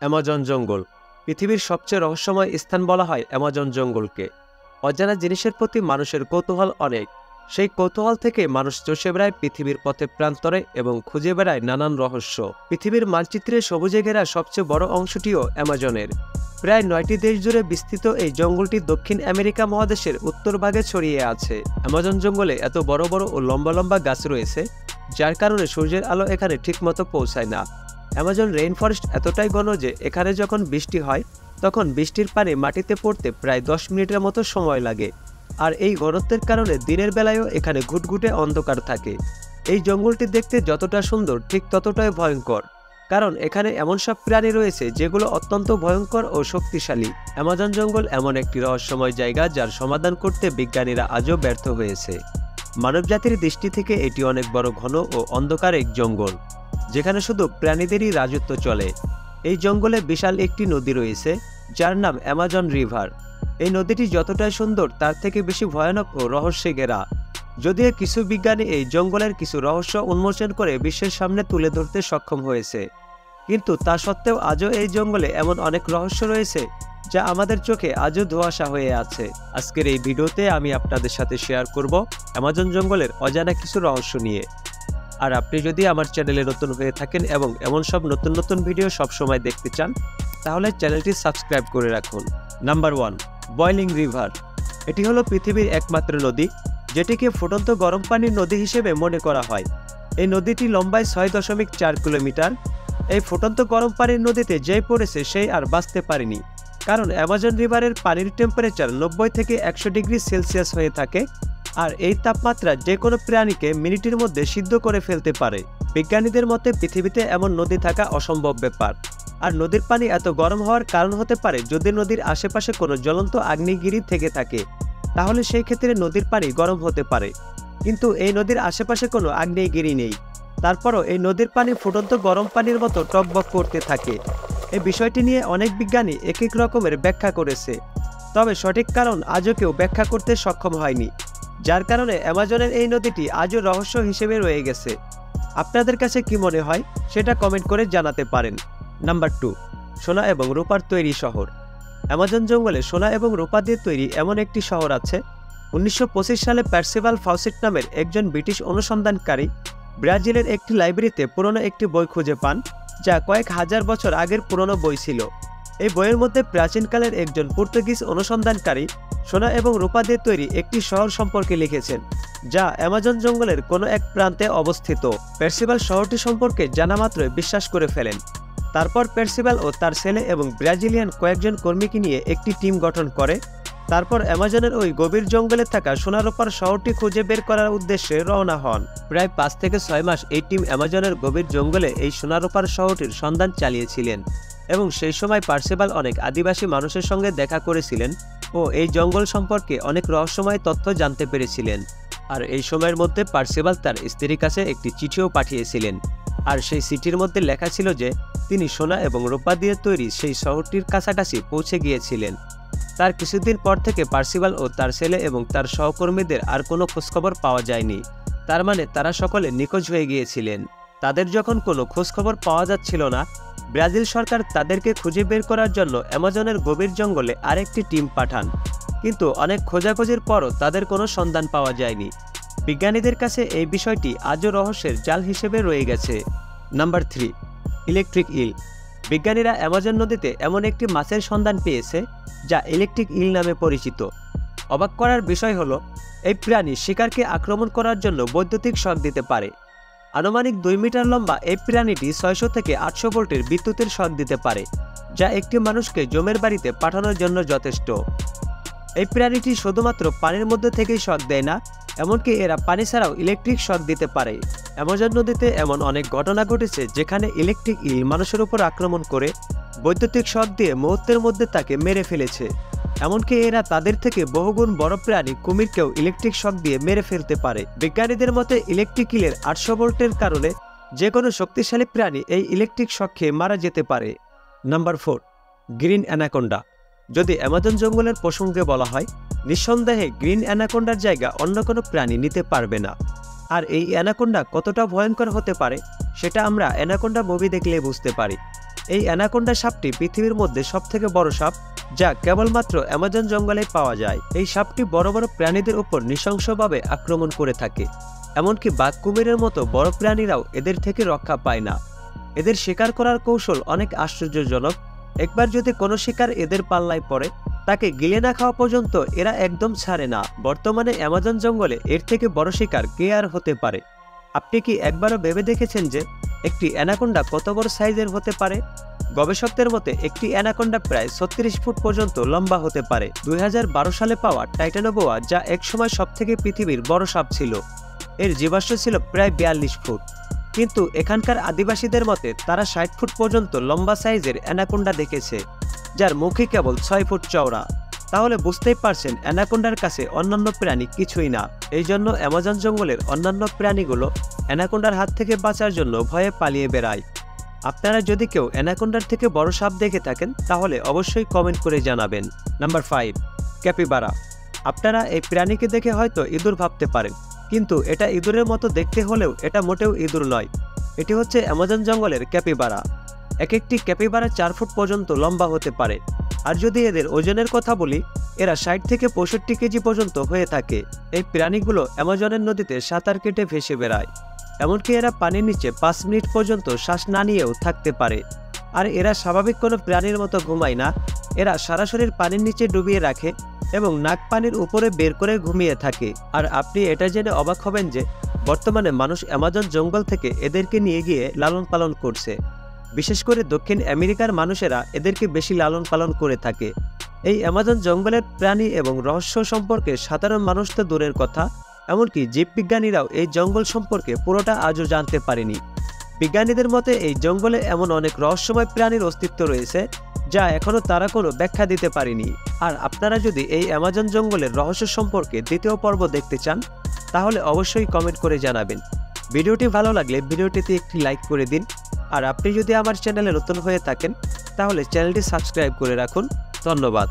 Amazon জঙ্গল পৃথিবীর সবচেয়ে রহস্যময় স্থান বলা হয় অ্যামাজন জঙ্গলকে। অজানা জিনিসের প্রতি মানুষের কৌতূহল অনেক। সেই কৌতূহল থেকে মানুষ চষে বেড়ায় পৃথিবীর পথে প্রান্তরে এবং খুঁজে বেড়ায় নানান রহস্য। পৃথিবীর মানচিত্রে সবুজে ঘেরা সবচেয়ে বড় অংশটিও অ্যামাজনের। প্রায় 9টি দেশ জুড়ে বিস্তৃত এই জঙ্গলটি দক্ষিণ আমেরিকা মহাদেশের উত্তরভাগে ছড়িয়ে আছে। অ্যামাজন জঙ্গলে এত বড় বড় ও লম্বা লম্বা গাছ রয়েছে, যার কারণে সূর্যের আলো এখানে ঠিকমতো পৌঁছায় না। অ্যামাজন রেইন ফরেস্ট এতটাই ঘন যে এখানে যখন বৃষ্টি হয় তখন বৃষ্টির পানি মাটিতে পড়তে প্রায় 10 মিনিটের মতো সময় লাগে। আর এই ঘনত্বের কারণে দিনের বেলায়ও এখানে ঘুটঘুটে অন্ধকার থাকে। এই জঙ্গলটি দেখতে যতটা সুন্দর ঠিক ততটাই ভয়ঙ্কর, কারণ এখানে এমন সব প্রাণী রয়েছে যেগুলো অত্যন্ত ভয়ঙ্কর ও শক্তিশালী। অ্যামাজন জঙ্গল এমন একটি রহস্যময় জায়গা যার সমাধান করতে বিজ্ঞানীরা আজও ব্যর্থ হয়েছে। মানবজাতির দৃষ্টি থেকে এটি অনেক বড়, ঘন ও অন্ধকার এক জঙ্গল, যেখানে শুধু প্রাণীদেরই রাজত্ব চলে। এই জঙ্গলে বিশাল একটি নদী রয়েছে, যার নাম অ্যামাজন রিভার। এই নদীটি যতটাই সুন্দর তার থেকে বেশি ভয়ানক ও রহস্যে ঘেরা। যদিও কিছু বিজ্ঞানী এই জঙ্গলের কিছু রহস্য উন্মোচন করে বিশ্বের সামনে তুলে ধরতে সক্ষম হয়েছে, কিন্তু তা সত্ত্বেও আজও এই জঙ্গলে এমন অনেক রহস্য রয়েছে যা আমাদের চোখে আজও ধোঁয়াশা হয়ে আছে। আজকের এই ভিডিওতে আমি আপনাদের সাথে শেয়ার করব অ্যামাজন জঙ্গলের অজানা কিছু রহস্য নিয়ে। আর আপনি যদি আমার চ্যানেলে নতুন হয়ে থাকেন এবং এমন সব নতুন নতুন ভিডিও সবসময় দেখতে চান, তাহলে চ্যানেলটি সাবস্ক্রাইব করে রাখুন। Number 1, boiling river. এটি হলো পৃথিবীর একমাত্র নদী যেটিকে ফুটন্ত গরম পানির নদী হিসেবে মনে করা হয়। এই নদীটি লম্বায় 6.4 কিলোমিটার। এই ফুটন্ত গরম পানির নদীতে যেই পড়েছে সেই আর বাঁচতে পারেনি, কারণ অ্যামাজন রিভারের পানির টেম্পারেচার 90 থেকে 100 ডিগ্রি সেলসিয়াস হয়ে থাকে। আর এই তাপমাত্রা যে কোনো প্রাণীকে মিনিটের মধ্যে সিদ্ধ করে ফেলতে পারে। বিজ্ঞানীদের মতে পৃথিবীতে এমন নদী থাকা অসম্ভব ব্যাপার। আর নদীর পানি এত গরম হওয়ার কারণ হতে পারে যদি নদীর আশেপাশে কোনো জ্বলন্ত আগ্নেয়গিরি থেকে থাকে, তাহলে সেই ক্ষেত্রে নদীর পানি গরম হতে পারে। কিন্তু এই নদীর আশেপাশে কোনো আগ্নেয়গিরি নেই, তারপরও এই নদীর পানি ফুটন্ত গরম পানির মতো টকবক করতে থাকে। এই বিষয়টি নিয়ে অনেক বিজ্ঞানী এক এক রকমের ব্যাখ্যা করেছে, তবে সঠিক কারণ আজও কেউ ব্যাখ্যা করতে সক্ষম হয়নি, যার কারণে অ্যামাজনের এই নদীটি আজও রহস্য হিসেবে রয়ে গেছে। আপনাদের কাছে কি মনে হয় সেটা কমেন্ট করে জানাতে পারেন। নাম্বার 2, সোনা এবং রূপার তৈরি শহর। অ্যামাজন জঙ্গলে সোনা এবং রূপা দিয়ে তৈরি এমন একটি শহর আছে। 1925 সালে পার্সিভাল ফাউসেট নামের একজন ব্রিটিশ অনুসন্ধানকারী ব্রাজিলের একটি লাইব্রেরিতে পুরনো একটি বই খুঁজে পান, যা কয়েক হাজার বছর আগের পুরনো বই ছিল। এই বইয়ের মধ্যে প্রাচীনকালের একজন পর্তুগিজ অনুসন্ধানকারী সোনা এবং রূপা দিয়ে তৈরি একটি শহর সম্পর্কে লিখেছেন, যা অ্যামাজন জঙ্গলের কোনো এক প্রান্তে অবস্থিত। পার্সিভাল শহরটি সম্পর্কে জানা মাত্রই বিশ্বাস করে ফেলেন। তারপর পার্সিভাল ও তার ছেলে এবং ব্রাজিলিয়ান কয়েকজন কর্মীকে নিয়ে একটি টিম গঠন করে। তারপর অ্যামাজনের ওই গভীর জঙ্গলে থাকা সোনারূপার শহরটি খুঁজে বের করার উদ্দেশ্যে রওনা হন। প্রায় 5 থেকে 6 মাস এই টিম অ্যামাজনের গভীর জঙ্গলে এই সোনারূপার শহরটির সন্ধান চালিয়েছিলেন, এবং সেই সময় পার্সিভাল অনেক আদিবাসী মানুষের সঙ্গে দেখা করেছিলেন ও এই জঙ্গল সম্পর্কে অনেক রহস্যময় তথ্য জানতে পেরেছিলেন। আর এই সময়ের মধ্যে পার্সিভাল তার স্ত্রীর কাছে একটি চিঠিও পাঠিয়েছিলেন, আর সেই চিঠির মধ্যে লেখা ছিল যে তিনি সোনা এবং রূপা দিয়ে তৈরি সেই শহরটির কাছাকাছি পৌঁছে গিয়েছিলেন। তার কিছুদিন পর থেকে পার্সিভাল ও তার ছেলে এবং তার সহকর্মীদের আর কোনো খোঁজখবর পাওয়া যায়নি। তার মানে তারা সকলে নিখোঁজ হয়ে গিয়েছিলেন। তাদের যখন কোনো খোঁজখবর পাওয়া যাচ্ছিল না, ব্রাজিল সরকার তাদেরকে খুঁজে বের করার জন্য অ্যামাজনের গভীর জঙ্গলে আরেকটি টিম পাঠান, কিন্তু অনেক খোঁজাখুঁজির পরও তাদের কোনো সন্ধান পাওয়া যায়নি। বিজ্ঞানীদের কাছে এই বিষয়টি আজও রহস্যের জাল হিসেবে রয়ে গেছে। নাম্বার 3, ইলেকট্রিক ইল। বিজ্ঞানীরা অ্যামাজন নদীতে এমন একটি মাছের সন্ধান পেয়েছে যা ইলেকট্রিক ইল নামে পরিচিত। অবাক করার বিষয় হলো, এই প্রাণী শিকারকে আক্রমণ করার জন্য বৈদ্যুতিক শক দিতে পারে। আনুমানিক 2 মিটার লম্বা এই প্রাণীটি 600 থেকে 800 ভোল্টের বিদ্যুতের শক দিতে পারে, যা একটি মানুষকে জমের বাড়িতে পাঠানোর জন্য যথেষ্ট। এই প্রাণীটি শুধুমাত্র পানির মধ্যে থেকেই শক দেয় না, এমনকি এরা পানি ছাড়াও ইলেকট্রিক শক দিতে পারে। অ্যামাজন নদীতে এমন অনেক ঘটনা ঘটেছে যেখানে ইলেকট্রিক ইল মানুষের উপর আক্রমণ করে বৈদ্যুতিক শক দিয়ে মুহূর্তের মধ্যে তাকে মেরে ফেলেছে। এমনকি এরা তাদের থেকে বহুগুণ বড় প্রাণী কুমিরকেও ইলেকট্রিক শক দিয়ে মেরে ফেলতে পারে। বিজ্ঞানীদের মতে ইলেকট্রিক ইলের 800 ভোল্টের কারণে যে কোনো শক্তিশালী প্রাণী এই ইলেকট্রিক শক খেয়ে মারা যেতে পারে। Number 4, green anaconda. যদি অ্যামাজন জঙ্গলের প্রসঙ্গে বলা হয়, নিঃসন্দেহে গ্রিন অ্যানাকোন্ডার জায়গা অন্য কোনো প্রাণী নিতে পারবে না। আর এই অ্যানাকোন্ডা কতটা ভয়ঙ্কর হতে পারে সেটা আমরা অ্যানাকোন্ডা মুভি দেখলে বুঝতে পারি। এই অ্যানাকোন্ডা সাপটি পৃথিবীর মধ্যে সবথেকে বড় সাপ, যা কেবলমাত্র অ্যামাজন জঙ্গলে পাওয়া যায়। এই সাপটি বড় বড় প্রাণীদের উপর নৃশংসভাবে আক্রমণ করে থাকে। এমনকি বাঘ কুমিরের মতো বড় প্রাণীরাও এদের থেকে রক্ষা পায় না। এদের শিকার করার কৌশল অনেক আশ্চর্যজনক। একবার যদি কোনো শিকার এদের পাল্লায় পড়ে, তাকে গিলে না খাওয়া পর্যন্ত এরা একদম ছাড়ে না। বর্তমানে অ্যামাজন জঙ্গলে এর থেকে বড় শিকার কে আর হতে পারে? আপনি কি একবারও ভেবে দেখেছেন যে একটি অ্যানাকোন্ডা কত বড় সাইজের হতে পারে? গবেষকদের মতে একটি অ্যানাকোন্ডা প্রায় 36 ফুট পর্যন্ত লম্বা হতে পারে। 2012 সালে পাওয়া টাইটানোবোয়া, যা একসময় সবথেকে পৃথিবীর বড় সাপ ছিল, এর জীবাশ্ম ছিল প্রায় 42 ফুট। কিন্তু এখানকার আদিবাসীদের মতে তারা 60 ফুট পর্যন্ত লম্বা সাইজের অ্যানাকোন্ডা দেখেছে, যার মুখই কেবল 6 ফুট চওড়া। তাহলে বুঝতেই পারছেন অ্যানাকোন্ডার কাছে অন্যান্য প্রাণী কিছুই না। এই জন্য অ্যামাজন জঙ্গলের অন্যান্য প্রাণীগুলো অ্যানাকোন্ডার হাত থেকে বাঁচার জন্য ভয়ে পালিয়ে বেড়ায়। আপনারা যদি কেউ অ্যানাকোন্ডার থেকে বড় সাপ দেখে থাকেন তাহলে অবশ্যই কমেন্ট করে জানাবেন। Number 5, capybara. আপনারা এই প্রাণীকে দেখে হয়তো ইঁদুর ভাবতে পারেন, কিন্তু এটা ইঁদুরের মতো দেখতে হলেও এটা মোটেও ইঁদুর নয়। এটি হচ্ছে অ্যামাজন জঙ্গলের ক্যাপিবারা। এক একটি ক্যাপিবারা 4 ফুট পর্যন্ত লম্বা হতে পারে। আর যদি এদের ওজনের কথা বলি, এরা 60 থেকে 65 কেজি পর্যন্ত হয়ে থাকে। এই প্রাণীগুলো অ্যামাজনের নদীতে সাঁতার কেটে ভেসে বেড়ায়। এমনকি এরা পানির নিচে 5 মিনিট পর্যন্ত শ্বাস না নিয়েও থাকতে পারে। আর এরা স্বাভাবিক কোনো প্রাণীর মতো ঘুমায় না। এরা সারা শরীর পানির নিচে ডুবিয়ে রাখে এবং নাক পানির উপরে বের করে ঘুমিয়ে থাকে। আর আপনি এটা জেনে অবাক হবেন যে বর্তমানে মানুষ অ্যামাজন জঙ্গল থেকে এদেরকে নিয়ে গিয়ে লালন পালন করছে। বিশেষ করে দক্ষিণ আমেরিকার মানুষেরা এদেরকে বেশি লালন পালন করে থাকে। এই অ্যামাজন জঙ্গলের প্রাণী এবং রহস্য সম্পর্কে সাধারণ মানুষ তো দূরের কথা, এমনকি জীববিজ্ঞানীরাও এই জঙ্গল সম্পর্কে পুরোটা আজও জানতে পারেনি। বিজ্ঞানীদের মতে এই জঙ্গলে এমন অনেক রহস্যময় প্রাণীর অস্তিত্ব রয়েছে, যা এখনও তারা কোনো ব্যাখ্যা দিতে পারেনি। আর আপনারা যদি এই অ্যামাজন জঙ্গলের রহস্য সম্পর্কে দ্বিতীয় পর্ব দেখতে চান, তাহলে অবশ্যই কমেন্ট করে জানাবেন। ভিডিওটি ভালো লাগলে ভিডিওটিতে একটি লাইক করে দিন। আর আপনি যদি আমার চ্যানেলে নতুন হয়ে থাকেন তাহলে চ্যানেলটি সাবস্ক্রাইব করে রাখুন। ধন্যবাদ।